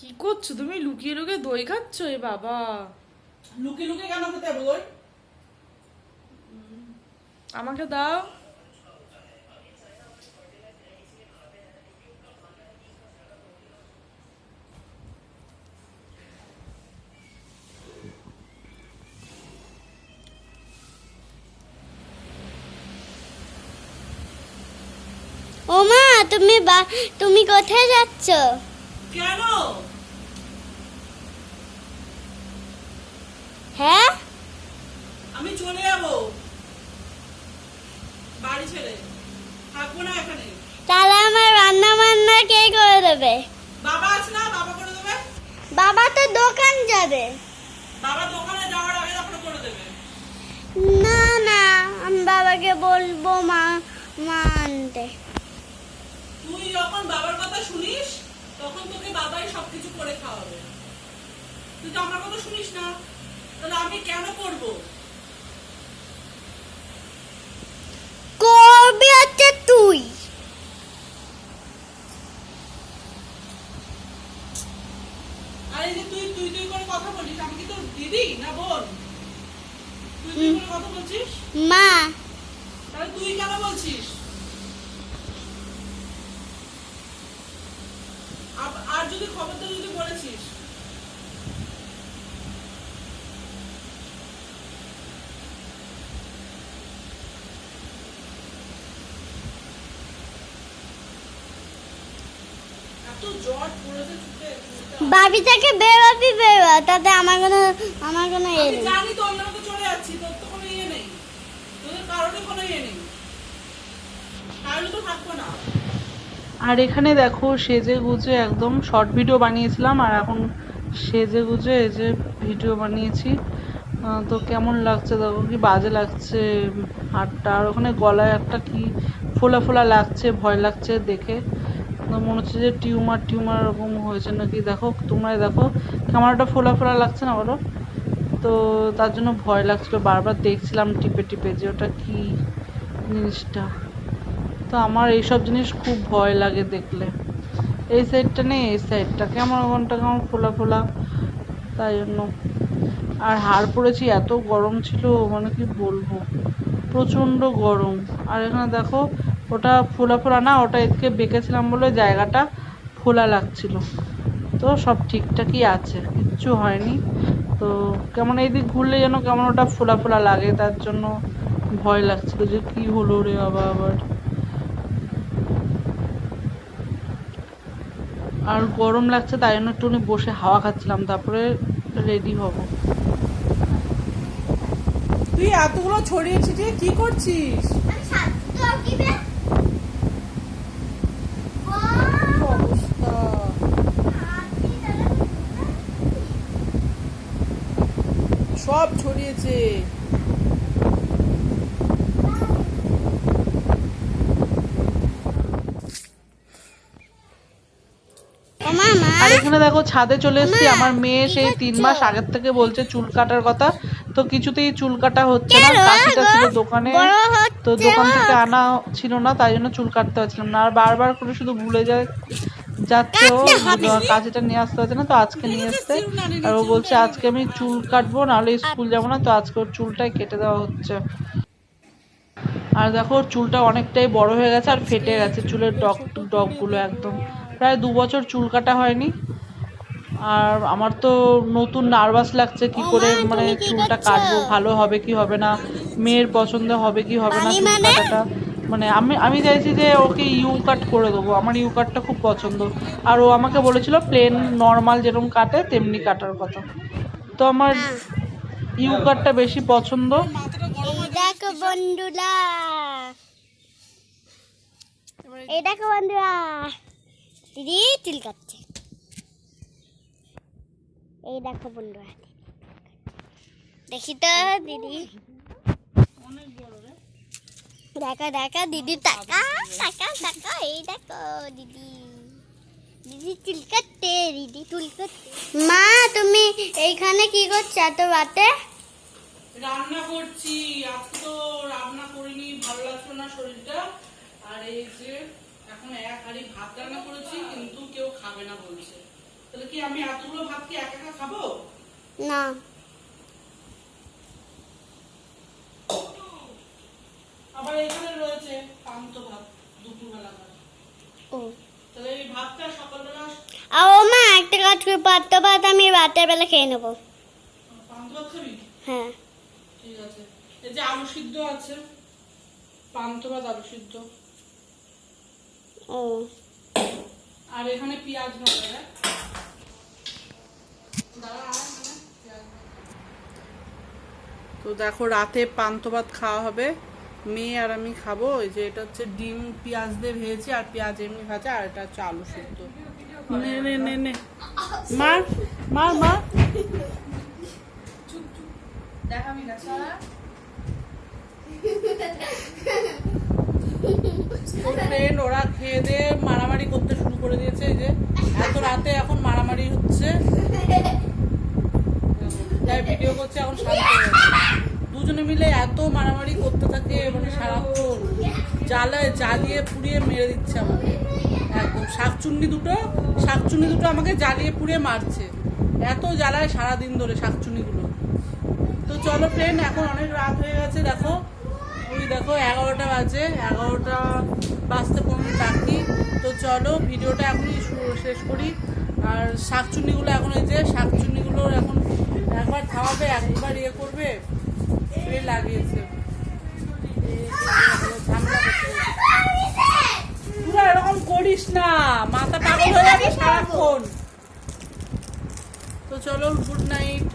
কি করছো তুমি? লুকিয়ে লুকিয়ে দই খাচ্ছ? এ বাবা, লুকিয়ে লুকিয়ে কেন খেতে হবে দই? আমাকে দাও। ওমা, তুমি কোথায় যাচ্ছ? কেন? হ্যাঁ, আমি চলে যাবো বাড়ি ছেড়ে, থাকবো না এখানে। তাহলে আমার রান্না বান্না কে করে দেবে? বাবা আছে না, বাবা করে দেবে। বাবা তো দোকান যাবে। বাবা দোকানে যাওয়ার আগে তখন করে দেবে। না না, আমি বাবাকে বলবো মা আনতে। তুই যখন বাবার কথা শুনিস তখন তোকে বাবাই সবকিছু করে খাওয়াবে। তুই তো আমার কথা শুনিস না, তাহলে আমি কেন করবো? করবি হচ্ছে তুই। আর এই যে তুই তুই তুই করে কথা বলিস, আমি কি তোর দিদি না বোন? তুই তুই করে কথা বলছিস, মা, তাহলে তুই কেন বলছিস? আর যদি খবরটা যদি বলেছিস, এত জ্বর পড়েছে চুপে। বাড়ি থেকে বেরোবি তাতে আমার কোনো আমি নেই। জানি তো আমি তো চলে যাচ্ছি, তোর তো কোনো ইয়ে নেই, তোদের কারণে কোনো ইয়ে নেই, তাহলে তো থাকবো না। আর এখানে দেখো সেজে গুজে একদম শর্ট ভিডিও বানিয়েছিলাম, আর এখন সেজে গুজে এই যে ভিডিও বানিয়েছি। তো কেমন লাগছে দেখো, কি বাজে লাগছে হাতটা, আর ওখানে গলায় একটা কি ফোলা ফোলা লাগছে, ভয় লাগছে দেখে। তো মনে হচ্ছে যে টিউমার এরকম হয়েছে নাকি। দেখো তোমরাই দেখো ক্যামেরাটা ফোলা ফোলা লাগছে না বলো? তো তার জন্য ভয় লাগছিল, বারবার দেখছিলাম টিপে টিপে যে ওটা কি জিনিসটা। তো আমার এইসব জিনিস খুব ভয় লাগে দেখলে। এই সাইডটা নেই, এই সাইডটা কেমন ওখানটা কেমন ফোলা ফোলা, তাই জন্য। আর হাড় পড়েছি, এত গরম ছিল মানে কি বলবো, প্রচণ্ড গরম। আর এখানে দেখো ওটা ফোলা ফোলা না, ওটা এদিকে বেঁকেছিলাম বলে জায়গাটা ফোলা লাগছিল। তো সব ঠিকঠাকই আছে, কিচ্ছু হয়নি। তো কেমন এইদিক ঘুরলে যেন কেমন ওটা ফোলা ফোলা লাগে, তার জন্য ভয় লাগছিল যে কি হলো রে বাবা আবার। আর গরম লাগছে তাই জন্য একটুখানি বসে হাওয়া খাচ্ছিলাম, তারপরে রেডি হব। তুই এতগুলো ছড়িয়ে ছিটিয়ে কি করছিস? কি অবস্থা! সব ছড়িয়েছে। ও মামা, আর এখানে দেখো ছাদে চলে এসেছি। আমার মেয়ে সেই 3 মাস আগের থেকে বলছে চুল কাটার কথা, তো কিছুতেই চুল কাটা হচ্ছে না। কাশিটা ছিল দোকানে, বড় তো হচ্ছে দোকান থেকে আনা ছিল না, তাই জন্য চুল কাটতে পারছিলাম না। আর বারবার করে শুধু ভুলে যাচ্ছে ও, কাটতে হবে। কাঁচিটা নিয়ে আসতে হচ্ছে না, তো আজকে নিয়ে এসছে। আর ও বলছে আজকে আমি চুল কাটবো, নাহলে স্কুল যাবো না, তো আজকে ওর চুলটাই কেটে দেওয়া হচ্ছে। আর দেখো ওর চুলটা অনেকটাই বড় হয়ে গেছে আর ফেটে গেছে, চুলের ডগগুলো একদম। প্রায় 2 বছর চুল কাটা হয়নি। আর আমার তো নতুন নার্ভাস লাগছে কি ও করে মা, মানে তুমি কি চুলটা করছো? কাটবো, ভালো হবে কি হবে না, মেয়ের পছন্দ হবে কি হবে না বাড়ি চুল মানে? কাটাটা। মানে আমি চাইছি যে ওকে ইউ কাট করে দেবো, আমার ইউ কাটটা খুব পছন্দ। আর ও আমাকে বলেছিল প্লেন নর্মাল যেরকম কাটে তেমনি কাটার কথা। তো আমার হ্যাঁ। ইউ কাটটা বেশি পছন্দ। এই দেখো বন্ধুরা, এই দেখো বন্ধুরা, দিদি চুল কাটছে। এই দেখো বন্ধুরা, দেখি তো দিদি, দেখা দেখা দিদি, টাকা টাকা টাকা, এই দেখো দিদি, দিদি চুল কাটতে, দিদি চুল কাটতে। মা, তুমি এইখানে কি করছো এত রাতে? রান্না করছি, আজকে তো রান্না করিনি, ভালো লাগছে না শরীরটা। আর এই যে এখন এক হাঁড়ি ভাত রান্না করেছি, কিন্তু কেউ খাবে না বলছে, তো তাহলে কি আমি এতগুলো ভাত কি একা একা খাবো? না, আবার এখানে রয়েছে পান্ত ভাত দুপুরবেলাকার। ও তাহলে এই ভাতটা সকালবেলা ও মা, একটা কাজ করে পাত্র ভাত আমি রাতের বেলা খেয়ে নেবো। পান্ত ভাত খাবি? হ্যাঁ, ঠিক আছে। এই যে আলু সিদ্ধ আছে, পান্ত ভাত আলু সিদ্ধ, ও আর এখানে পেঁয়াজ ভাজা। হ্যাঁ? দাঁড়া, আয় এখানে, পেঁয়াজ ভাজা। তো দেখো রাতে পান্ত ভাত খাওয়া হবে, মেয়ে আর আমি খাবো। এই যে এটা হচ্ছে ডিম পেঁয়াজ দিয়ে ভেজেছি, আর পেঁয়াজ এমনি ভাজা, আর এটা হচ্ছে আলু সিদ্ধ। নে নে নে নে, মার মার মার। দেখাবি না সারা। ফ্রেন্ড ওরা খেয়ে দিয়ে মারামারি করতে শুরু করে দিয়েছে। এই যে এত রাতে এখন মারামারি হচ্ছে, তাই ভিডিও করছে এখন শান্ত হয়ে গেছে। দুজনে মিলে এত মারামারি করতে থাকে, মানে সারাক্ষণ জ্বালিয়ে পুড়িয়ে মেরে দিচ্ছে আমাকে একদম। শাকচুন্নি দুটো আমাকে জ্বালিয়ে পুড়িয়ে মারছে, এত জ্বালায় সারাদিন ধরে শাকচুন্নিগুলো। তো চলো ফ্রেন্ড, এখন অনেক রাত হয়ে গেছে। দেখো ওই দেখো 11টা বাজে, 11টা বাজতে 15 মিনিট বাকি। তো চলো ভিডিওটা এখনই শেষ করি। আর শাকচুন্নিগুলো এখন, এই যে শাকচুন্নিগুলো এখন একবার খাওয়াবে, একবার ইয়ে করবে, লাগিয়েছে ঝামেলা করতে। পুরো এরকম করিস না, মাথা পাগল হয়ে যাবে সারাক্ষণ। তো চলো, গুড নাইট।